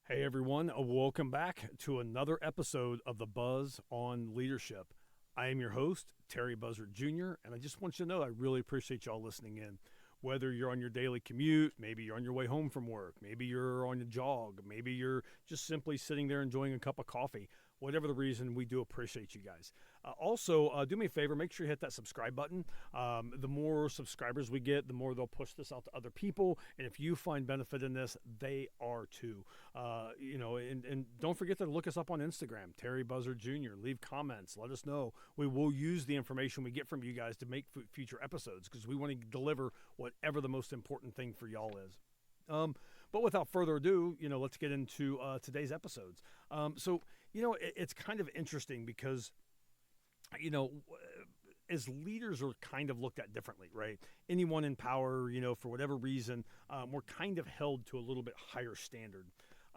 Hey everyone, welcome back to another episode of the Buzz on Leadership. I am your host, Terry Buzzard Jr., and I just want you to know I really appreciate y'all listening in. Whether you're on your daily commute, maybe you're on your way home from work, maybe you're on a jog, maybe you're just simply sitting there enjoying a cup of coffee, whatever the reason, we do appreciate you guys. Also, do me a favor, make sure you hit that subscribe button. The more subscribers we get, the more they'll push this out to other people. And if you find benefit in this, they are too. And don't forget to look us up on Instagram, Terry Buzzard Jr. Leave comments. Let us know. We will use the information we get from you guys to make future episodes because we want to deliver whatever the most important thing for y'all is. But without further ado, let's get into today's episodes. It's kind of interesting because, as leaders are kind of looked at differently, right? Anyone in power, for whatever reason, we're kind of held to a little bit higher standard.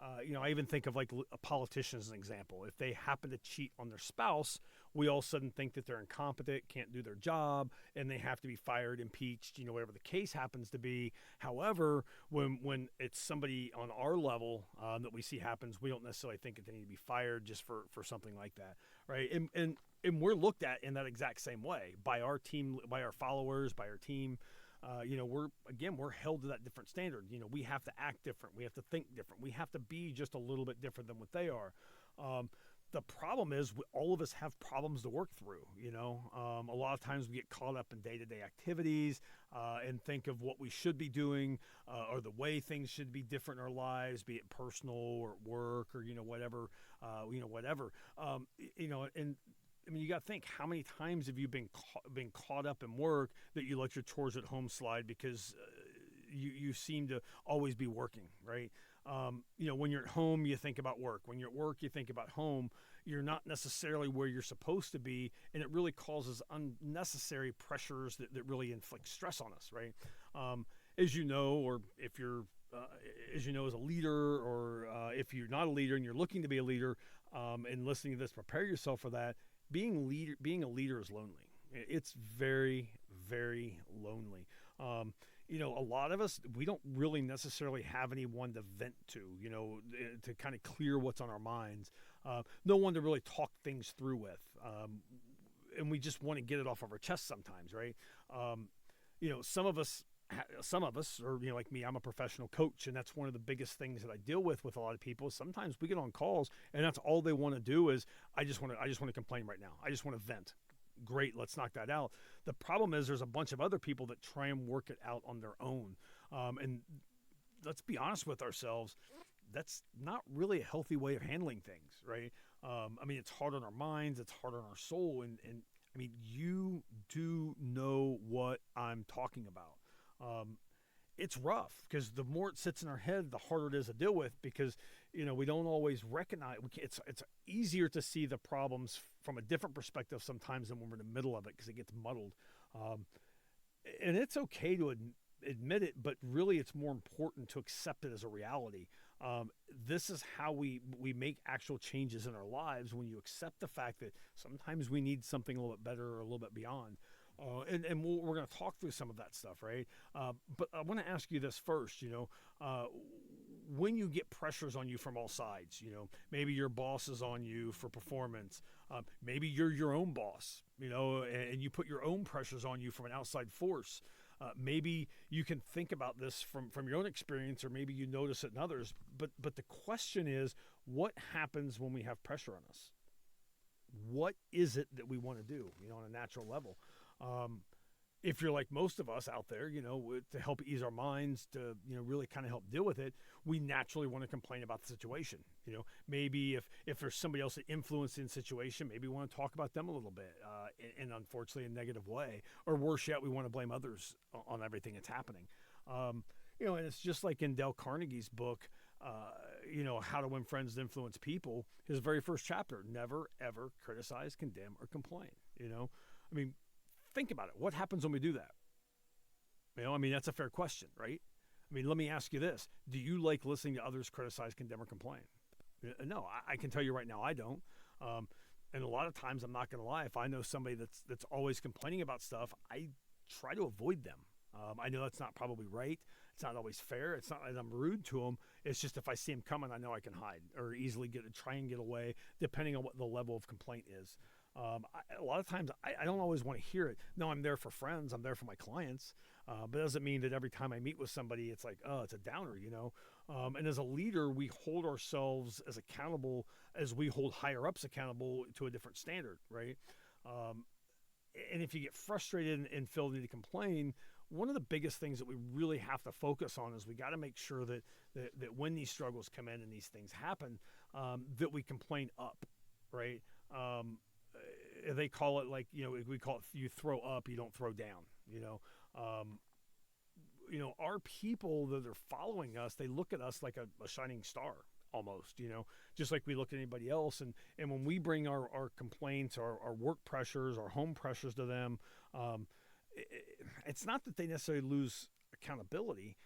I even think of like a politician as an example. If they happen to cheat on their spouse, we all of a sudden think that they're incompetent, can't do their job, and they have to be fired, impeached, whatever the case happens to be. However, when it's somebody on our level that we see happens, we don't necessarily think that they need to be fired just for something like that, right? And we're looked at in that exact same way by our team, by our followers, by our team. We're held to that different standard. We have to act different. We have to think different. We have to be just a little bit different than what they are. The problem is all of us have problems to work through. A lot of times we get caught up in day-to-day activities and think of what we should be doing or the way things should be different in our lives, be it personal or work or whatever. You got to think, how many times have you been caught up in work that you let your chores at home slide because you seem to always be working, right? When you're at home, you think about work. When you're at work, you think about home. You're not necessarily where you're supposed to be, and it really causes unnecessary pressures that really inflict stress on us, right? As you know, or if you're as you know, as a leader, or if you're not a leader and you're looking to be a leader and listening to this, prepare yourself for that. Being a leader is lonely. It's very, very lonely. A lot of us, we don't really necessarily have anyone to vent to kind of clear what's on our minds. No one to really talk things through with. And we just want to get it off of our chest sometimes, right? Some of us, or like me, I'm a professional coach, and that's one of the biggest things that I deal with a lot of people. Sometimes we get on calls, and that's all they want to do is, I just want to complain right now. I just want to vent. Great, let's knock that out. The problem is there's a bunch of other people that try and work it out on their own, and let's be honest with ourselves. That's not really a healthy way of handling things, right? It's hard on our minds, it's hard on our soul, and you do know what I'm talking about. It's rough because the more it sits in our head, the harder it is to deal with because, we don't always recognize. It's easier to see the problems from a different perspective sometimes than when we're in the middle of it because it gets muddled. And it's okay to admit it, but really it's more important to accept it as a reality. This is how we make actual changes in our lives when you accept the fact that sometimes we need something a little bit better or a little bit beyond. We're going to talk through some of that stuff, right? But I want to ask you this first, when you get pressures on you from all sides, maybe your boss is on you for performance. Maybe you're your own boss, and you put your own pressures on you from an outside force. Maybe you can think about this from your own experience, or maybe you notice it in others. But the question is, what happens when we have pressure on us? What is it that we want to do, on a natural level? If you're like most of us out there, to help ease our minds, to, really kind of help deal with it, we naturally want to complain about the situation. Maybe if there's somebody else that influenced in the situation, maybe we want to talk about them a little bit, in unfortunately a negative way, or worse yet, we want to blame others on everything that's happening. And it's just like in Dale Carnegie's book, How to Win Friends and Influence People, his very first chapter, never, ever criticize, condemn, or complain. Think about it. What happens when we do that? That's a fair question, right? Let me ask you this. Do you like listening to others criticize, condemn, or complain? No, I can tell you right now I don't. And a lot of times, I'm not going to lie, if I know somebody that's always complaining about stuff, I try to avoid them. I know that's not probably right. It's not always fair. It's not that I'm rude to them. It's just if I see them coming, I know I can hide or easily try and get away, depending on what the level of complaint is. A lot of times I don't always want to hear it. No, I'm there for friends. I'm there for my clients. But it doesn't mean that every time I meet with somebody, it's like, oh, it's a downer, you know? And as a leader, we hold ourselves as accountable as we hold higher ups accountable to a different standard, right? And if you get frustrated and feel the need to complain, one of the biggest things that we really have to focus on is we got to make sure that when these struggles come in and these things happen, that we complain up, right? They call it like, you know, we call it, you throw up, you don't throw down, you know. Our people that are following us, they look at us like a shining star almost, you know, just like we look at anybody else. And when we bring our complaints, our work pressures, our home pressures to them, it's not that they necessarily lose accountability,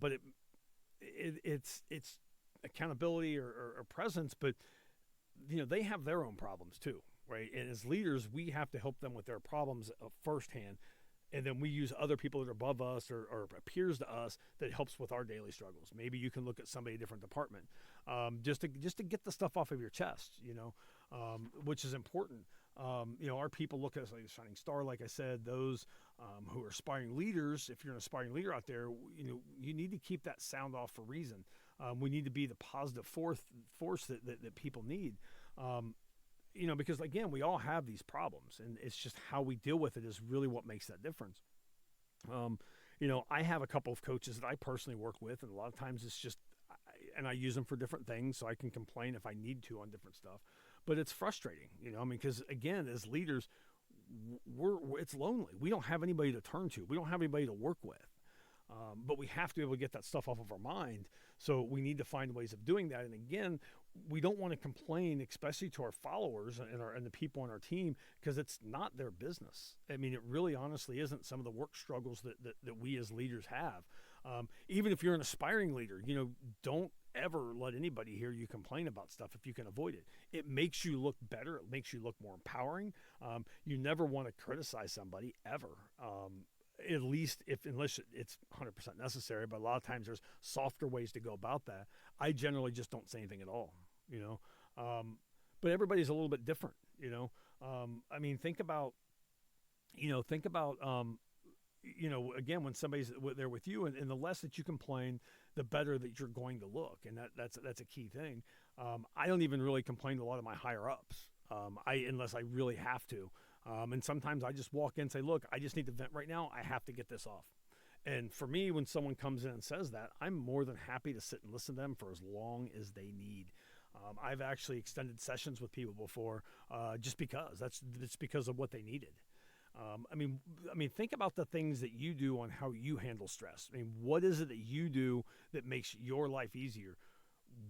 but it's accountability or presence, but you know, they have their own problems too, right? And as leaders, we have to help them with their problems firsthand. And then we use other people that are above us or peers to us that helps with our daily struggles. Maybe you can look at somebody in a different department, just to get the stuff off of your chest, you know, which is important. Our people look at us like a shining star. Like I said, those who are aspiring leaders, if you're an aspiring leader out there, you know, you need to keep that sound off for a reason. We need to be the positive force that people need. Because again, we all have these problems, and it's just how we deal with it is really what makes that difference. I have a couple of coaches that I personally work with, and a lot of times it's just, and I use them for different things, so I can complain if I need to on different stuff. But it's frustrating, because again, as leaders, it's lonely. We don't have anybody to turn to. We don't have anybody to work with. But we have to be able to get that stuff off of our mind. So we need to find ways of doing that. And again, we don't want to complain, especially to our followers and the people on our team, because it's not their business. I mean, it really honestly isn't. Some of the work struggles that we as leaders have. Even if you're an aspiring leader, don't ever let anybody hear you complain about stuff if you can avoid it. It makes you look better. It makes you look more empowering. You never want to criticize somebody ever. At least unless it's 100% necessary, but a lot of times there's softer ways to go about that. I generally just don't say anything at all, but everybody's a little bit different, think about, again, when somebody's there with you and the less that you complain, the better that you're going to look. And that's a key thing. I don't even really complain to a lot of my higher ups. Unless I really have to. And sometimes I just walk in and say, look, I just need to vent right now. I have to get this off. And for me, when someone comes in and says that, I'm more than happy to sit and listen to them for as long as they need. I've actually extended sessions with people before, just because it's because of what they needed. Think about the things that you do on how you handle stress. What is it that you do that makes your life easier?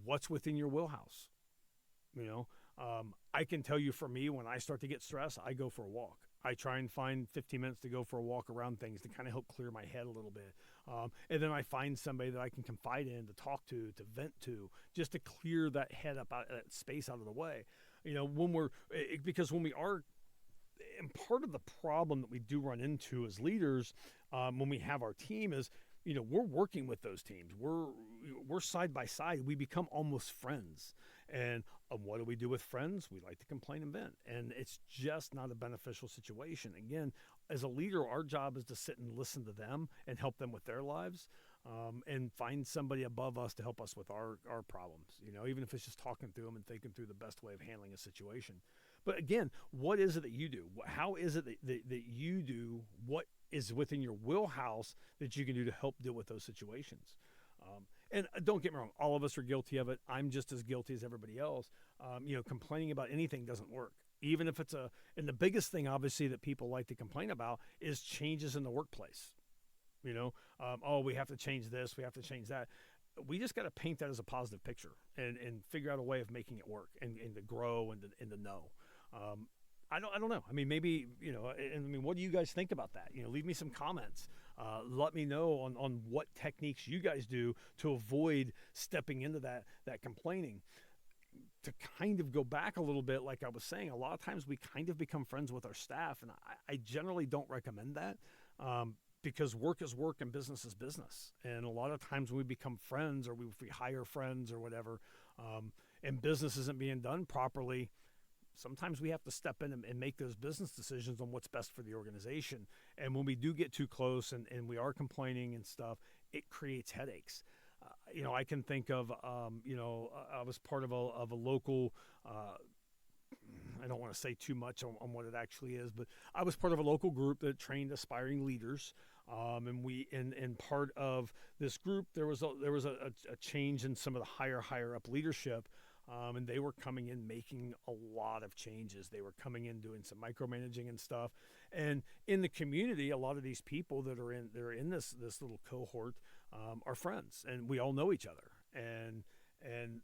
What's within your wheelhouse? I can tell you, for me, when I start to get stressed, I go for a walk. I try and find 15 minutes to go for a walk around things to kind of help clear my head a little bit. And then I find somebody that I can confide in, to talk to vent to, just to clear that head up, that space out of the way. Because when we are, and part of the problem that we do run into as leaders, when we have our team is, we're working with those teams. We're side by side. We become almost friends. And what do we do with friends? We like to complain and vent. And it's just not a beneficial situation. Again, as a leader, our job is to sit and listen to them and help them with their lives, and find somebody above us to help us with our problems, even if it's just talking through them and thinking through the best way of handling a situation. But again, what is it that you do? How is it that you do what is within your wheelhouse that you can do to help deal with those situations? And don't get me wrong, all of us are guilty of it. I'm just as guilty as everybody else. Complaining about anything doesn't work. Even if it's and the biggest thing, obviously, that people like to complain about is changes in the workplace. We have to change this, we have to change that. We just got to paint that as a positive picture and figure out a way of making it work and to grow and to know. I don't know. Maybe, what do you guys think about that? Leave me some comments. Let me know on what techniques you guys do to avoid stepping into that complaining. To kind of go back a little bit, like I was saying, a lot of times we kind of become friends with our staff, and I generally don't recommend that. because work is work and business is business. And a lot of times when we become friends or we hire friends or whatever, and business isn't being done properly, sometimes we have to step in and make those business decisions on what's best for the organization. And when we do get too close and we are complaining and stuff, it creates headaches. I can think of, I was part of a local, I don't want to say too much on what it actually is, but I was part of a local group that trained aspiring leaders. And we, in part of this group, there was a change in some of the higher up leadership. And they were coming in making a lot of changes. They were coming in doing some micromanaging and stuff. And in the community, a lot of these people that are in this little cohort are friends, and we all know each other. And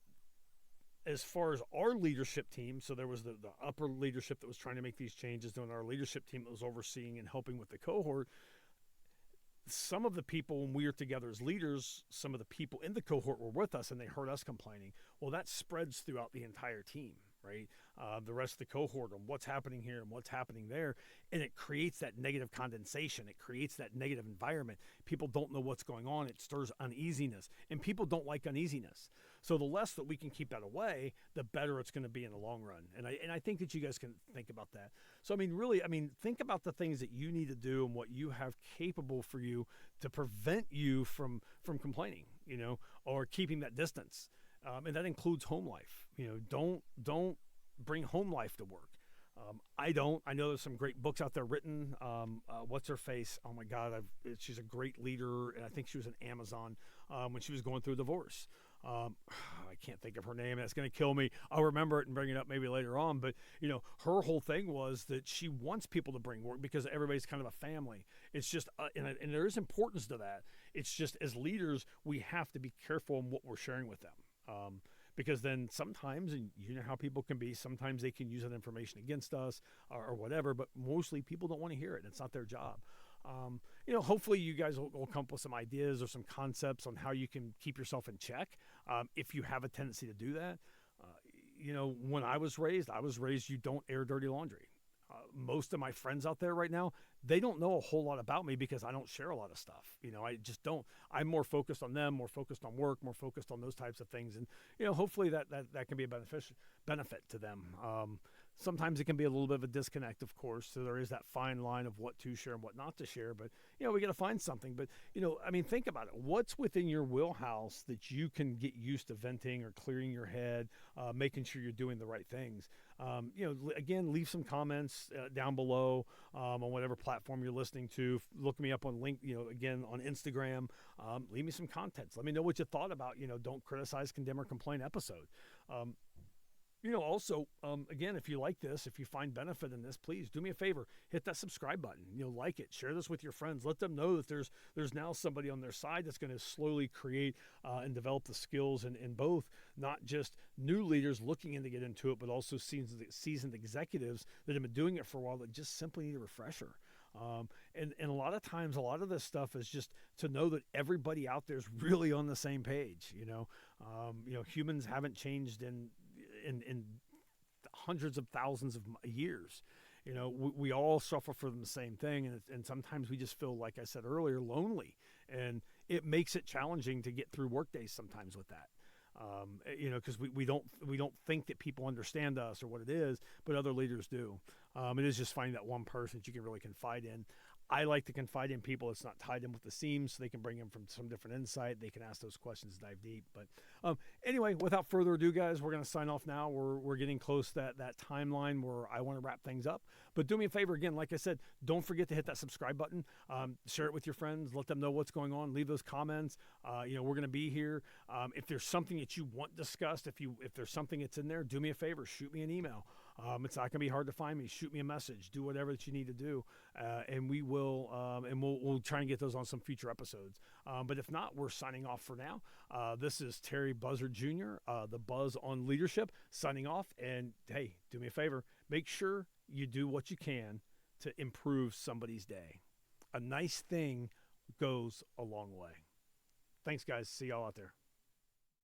as far as our leadership team, so there was the upper leadership that was trying to make these changes, and our leadership team that was overseeing and helping with the cohort. Some of the people, when we were together as leaders, some of the people in the cohort were with us and they heard us complaining. Well, that spreads throughout the entire team, right? The rest of the cohort on what's happening here and what's happening there. And it creates that negative condensation. It creates that negative environment. People don't know what's going on. It stirs uneasiness. And people don't like uneasiness. So the less that we can keep that away, the better it's going to be in the long run. And I think that you guys can think about that. So, really, think about the things that you need to do and what you have capable for you to prevent you from complaining, or keeping that distance. And that includes home life. Don't bring home life to work. I don't. I know there's some great books out there written. What's her face? Oh my God, she's a great leader, and I think she was in Amazon when she was going through a divorce. I can't think of her name. That's going to kill me. I'll remember it and bring it up maybe later on. But her whole thing was that she wants people to bring work because everybody's kind of a family. It's just, and there is importance to that. It's just as leaders, we have to be careful in what we're sharing with them. Because then sometimes, and you know how people can be, sometimes they can use that information against us or whatever, but mostly people don't want to hear it. It's not their job. Hopefully you guys will come up with some ideas or some concepts on how you can keep yourself in check if you have a tendency to do that. When I was raised you don't air dirty laundry. Most of my friends out there right now, they don't know a whole lot about me because I don't share a lot of stuff. I just don't. I'm more focused on them, more focused on work, more focused on those types of things. And, hopefully that can be a benefit to them. Sometimes it can be a little bit of a disconnect, of course. So there is that fine line of what to share and what not to share. But, we got to find something. But, think about it. What's within your wheelhouse that you can get used to venting or clearing your head, making sure you're doing the right things? Again, leave some comments down below on whatever platform you're listening to. Look me up on again, on Instagram. Leave me some contents. Let me know what you thought about, Don't Criticize, Condemn, or Complain episode. Also, again, if you like this, if you find benefit in this, please do me a favor, hit that subscribe button, like it, share this with your friends, let them know that there's now somebody on their side that's going to slowly create and develop the skills in both, not just new leaders looking in to get into it, but also seasoned executives that have been doing it for a while that just simply need a refresher. And a lot of times, a lot of this stuff is just to know that everybody out there is really on the same page. Humans haven't changed in hundreds of thousands of years. We all suffer from the same thing, and sometimes we just feel, like I said earlier, lonely, and it makes it challenging to get through work days sometimes with that. Because we don't think that people understand us or what it is, but other leaders do. It is just finding that one person that you can really confide in. I like to confide in people that's not tied in with the seams, so they can bring in from some different insight. They can ask those questions, dive deep. But anyway, without further ado, guys, we're going to sign off now. We're getting close to that timeline where I want to wrap things up. But do me a favor, again, like I said, don't forget to hit that subscribe button. Share it with your friends. Let them know what's going on. Leave those comments. We're going to be here. If there's something that you want discussed, if there's something that's in there, do me a favor. Shoot me an email. It's not going to be hard to find me. Shoot me a message. Do whatever that you need to do, and we'll try and get those on some future episodes. But if not, we're signing off for now. This is Terry Buzzard Jr., the Buzz on Leadership, signing off. And hey, do me a favor. Make sure you do what you can to improve somebody's day. A nice thing goes a long way. Thanks, guys. See y'all out there.